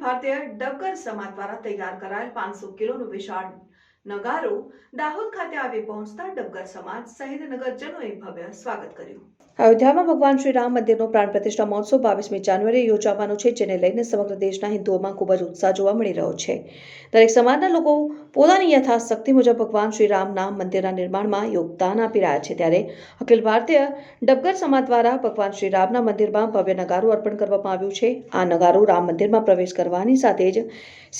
ભારતીય ડગર સમાજ દ્વારા તૈયાર કરાયેલ 500 કિલોનું વિશાળ નગારો દાહોદ ખાતે આવી પહોંચતા ડગર સમાજ સહિત નગરજનોએ ભવ્ય સ્વાગત કર્યું. અયોધ્યામાં ભગવાન શ્રી રામ મંદિરનો પ્રાણ પ્રતિષ્ઠા મહોત્સવ 22મી જાન્યુઆરીએ યોજાવાનો છે, જેને લઈને સમગ્ર દેશના હિન્દુઓમાં ખૂબ જ ઉત્સાહ જોવા મળી રહ્યો છે. દરેક સમાજના લોકો પોતાની યથાશક્તિ મુજબ ભગવાન શ્રી રામના મંદિરના નિર્માણમાં યોગદાન આપી રહ્યા છે. ત્યારે અખિલ ભારતીય ડગર સમાજ દ્વારા ભગવાન શ્રી રામના મંદિરમાં ભવ્ય નગારું અર્પણ કરવામાં આવ્યું છે. આ નગારું રામ મંદિરમાં પ્રવેશ કરવાની સાથે જ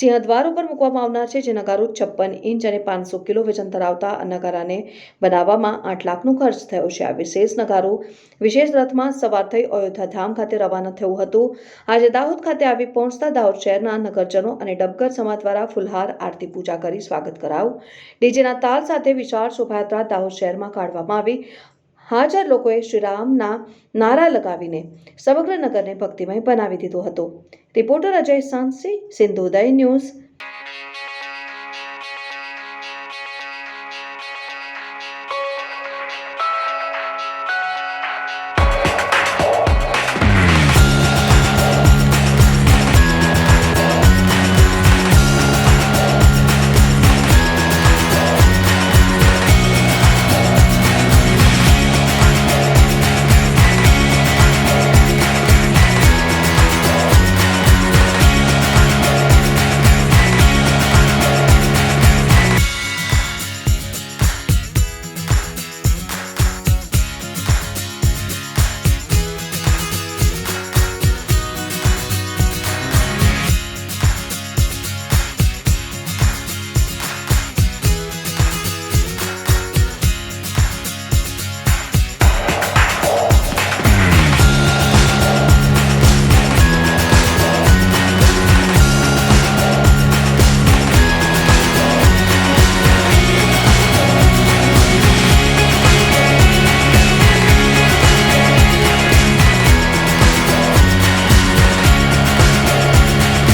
સિંહદ્વાર ઉપર મૂકવામાં આવનાર છે. જે નગારું 56 ઇંચ અને 500 કિલો વજન ધરાવતા આ નગારાને બનાવવામાં 8 લાખનો ખર્ચ થયો છે. આ વિશેષ નગારું વિશેષ રથમાં સવાર થઈ અયોધ્યા ધામ ખાતે રવાના થયું હતું. આજે દાહોદ ખાતે આવી પહોંચતા દાહોદ શહેરના નગરજનો અને ડગર સમાજ દ્વારા ફુલહાર આરતી પૂજા કરી સ્વાગત કરાયું. ડીજેના તાલ સાથે વિશાળ શોભાયાત્રા દાહોદ શહેરમાં કાઢવામાં આવી. હાજર લોકોએ શ્રીરામના નારા લગાવીને સમગ્ર નગરને ભક્તિમય બનાવી દીધો હતો. Reporter Ajay Sansi, સિંધુદય news,